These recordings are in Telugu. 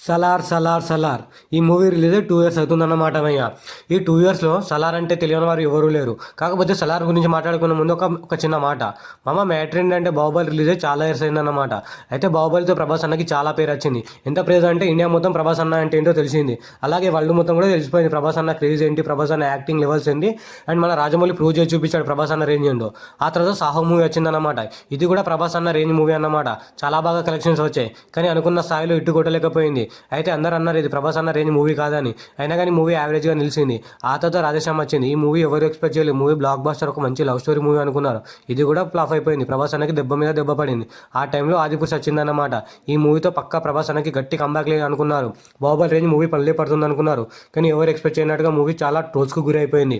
సలార్ సలార్ సలార్ ఈ మూవీ రిలీజ్ 2 ఇయర్స్ అవుతుందన్నమాట భయ్య. ఈ 2 ఇయర్స్లో సలార్ అంటే తెలియని వారు ఎవరూ లేరు. కాకపోతే సలార్ గురించి మాట్లాడుకునే ముందు ఒక చిన్న మాట. మ్యాటర్ ఏంటంటే బాహుబలి రిలీజ్ అయ్యి చాలా ఇయర్స్ అయిందన్నమాట. అయితే బాహుబలితో ప్రభాస్ అన్నకి చాలా పేరు వచ్చింది. ఎంత ప్రేజ్ అంటే ఇండియా మొత్తం ప్రభాస్ అన్న అంటే ఏంటో తెలిసింది. అలాగే వరల్డ్ మొత్తం కూడా తెలిసిపోయింది ప్రభాస్ అన్న క్రేజ్ ఏంటి, ప్రభాస్ అన్న యాక్టింగ్ లెవెల్స్ ఏంటి. అండ్ మన రాజమౌళి ప్రూవ్ చేసి చూపించాడు ప్రభాస్ అన్న రేంజ్ ఏంటో. ఆ తర్వాత సాహో మూవీ వచ్చిందన్నమాట. ఇది కూడా ప్రభాస్ అన్న రేంజ్ మూవీ అన్నమాట. చాలా బాగా కలెక్షన్స్ వచ్చాయి, కానీ అనుకున్న స్థాయిలో ఇట్టు కొట్టలేకపోయింది. అయితే అందరూ అన్నారు ఇది ప్రభాస్ అన్న రేంజ్ మూవీ కాదని. అయినా కానీ మూవీ యావరేజ్గా నిలిచింది. ఆ తర్వాత రాధేశ్యామ్ వచ్చింది. ఈ మూవీ ఎవరు ఎక్స్పెక్ట్ చేయలేదు. మూవీ బ్లాక్ బాస్టర్, ఒక మంచి లవ్ స్టోరీ మూవీ అనుకున్నారు. ఇది కూడా ఫ్లాప్ అయిపోయింది. ప్రభాస్ అన్నకి దెబ్బ మీద దెబ్బ పడింది. ఆ టైంలో ఆదిపురుష్ వచ్చిందన్నమాట. ఈ మూవీతో పక్కా ప్రభాస్ అన్నకి గట్టి కంబ్యాక్ లేదు అనుకున్నారు. బాహుబలి రేంజ్ మూవీ పల్లె పడుతుంది అనుకున్నారు. కానీ ఎవరు ఎక్స్పెక్ట్ చేయనట్టుగా మూవీ చాలా ట్రోల్స్కు గురి అయిపోయింది.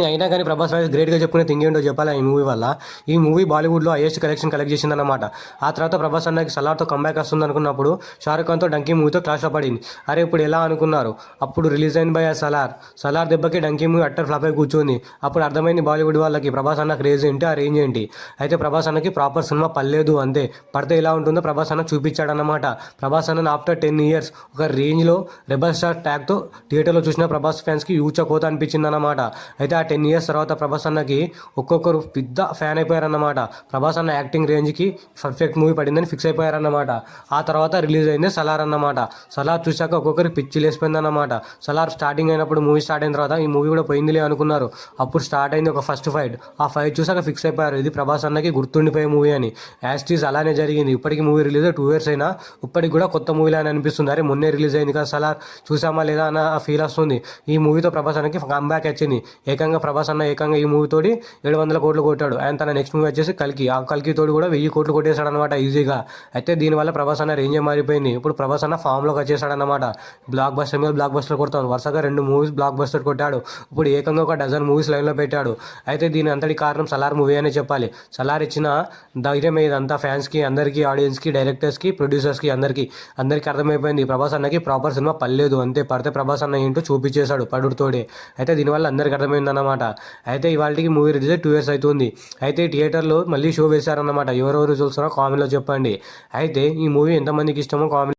అయినా కానీ ప్రభాస్ రాజ్ గ్రేట్గా చెప్పుకునే థింగ్ ఏంటో చెప్పాలి. ఈ మూవీ వల్ల ఈ మూవీ బాలీవుడ్లో హైయెస్ట్ కలెక్ట్ చేసిందన్నమాట. ఆ తర్వాత ప్రభాస్ అన్నకి సలార్తో కంబ్యాక్ వస్తుంది అనుకున్నప్పుడు షారుఖ్ ఖాన్తో డంకీ మూవీతో క్లాష్లో పడింది. అరే ఇప్పుడు ఎలా అనుకున్నారు. అప్పుడు రిలీజ్ అయింది బై సలార్ దెబ్బకి డంకీ మూవీ అట్టర్ ఫ్లాప్ అయి కూర్చొని. అప్పుడు అర్థమైంది బాలీవుడ్ వాళ్ళకి ప్రభాస్ అన్న క్రేజ్ ఏంటి, ఆ రేంజ్ ఏంటి. అయితే ప్రభాస్ అన్నకి ప్రాపర్ సినిమా పర్లేదు అంతే. పడితే ఎలా ఉంటుందో ప్రభాస్ అన్న చూపించాడన్నమాట. ప్రభాస్ అన్న ఆఫ్టర్ 10 years ఒక రేంజ్లో రెబల్ స్టార్ ట్యాగ్తో థియేటర్లో చూసిన ప్రభాస్ ఫ్యాన్స్కి యూచ కోత అనిపించింది అన్నమాట. అయితే ఆ 10 years తర్వాత ప్రభాస్ అన్నకి ఒక్కొక్కరు పెద్ద ఫ్యాన్ అయిపోయారన్నమాట. ప్రభాస్ అన్న యాక్టింగ్ రేంజ్కి పర్ఫెక్ట్ మూవీ పడిందని ఫిక్స్ అయిపోయారన్నమాట. ఆ తర్వాత రిలీజ్ అయింది సలార్ అన్నమాట. సలార్ చూశాక ఒక్కొక్కరికి పిచ్చి లేసిపోయిందన్నమాట. సలార్ స్టార్టింగ్ అయినప్పుడు మూవీ స్టార్ట్ అయిన తర్వాత ఈ మూవీ కూడా పోయిందిలే అనుకున్నారు. అప్పుడు స్టార్ట్ అయింది ఒక ఫస్ట్ ఫైట్. ఆ ఫైట్ చూసాక ఫిక్స్ అయిపోయారు ఇది ప్రభాస్ అన్నకి గుర్తుండిపోయే మూవీ అని. యాస్టీస్ అలానే జరిగింది. ఇప్పటికి మూవీ రిలీజ్ 2 years అయినా ఇప్పటికి కూడా కొత్త మూవీలా అని అనిపిస్తుంది. అరే మొన్నే రిలీజ్ అయింది కదా సలార్, చూసామా లేదా అన్న ఫీల్ వస్తుంది. ఈ మూవీతో ప్రభాస్ అన్నకి కంబ్యాక్ వచ్చింది. ప్రభాస్ అన్న ఏకంగా ఈ మూవీ తోడి 700 కోట్లు కొట్టాడు. ఆయన తన నెక్స్ట్ మూవీ వచ్చేసి కల్కి. ఆ కల్కి తోడు కూడా 1000 కోట్లు కొట్టేశాడు అనమాట ఈజీగా. అయితే దీనివల్ల ప్రభాస్ అన్న రేంజ్ మారిపోయింది. ఇప్పుడు ప్రభాస్ అన్న ఫామ్లోకి వచ్చేసాడనమాట. బ్లాక్ బస్టర్ మీద బ్లాక్ బస్టర్ కొడతాడు. వరుసగా 2 మూవీస్ బ్లాక్ బస్టర్ కొట్టాడు. ఇప్పుడు ఏకంగా ఒక డజన్ మూవీస్ లైన్లో పెట్టాడు. అయితే దీని అంతటి కారణం సలార్ మూవీ అనే చెప్పాలి. సలార్ ఇచ్చిన ధైర్యం ఇదంతా ఫ్యాన్స్కి, అందరికీ, ఆడియన్స్కి, డైరెక్టర్స్కి, ప్రొడ్యూసర్స్కి అందరికీ అర్థమైపోయింది ప్రభాస్ అన్నకి ప్రాపర్ సినిమా పర్లేదు అంతే. పడితే ప్రభాస్ అన్న ఏంటో చూపించేశాడు పడుతోడే. అయితే దీనివల్ల అందరికీ అర్థమైందన్నమాట. అయితే ఇవాళకి మూవీ రిలీజ్ 2 years అవుతుంది. అయితే థియేటర్లో మళ్ళీ షో వేశారన్నమాట. ఎవరెవరు చూస్తున్నారో కామెంట్లో చెప్పండి. అయితే ఈ మూవీ ఎంతమందికి ఇష్టమో కామెంట్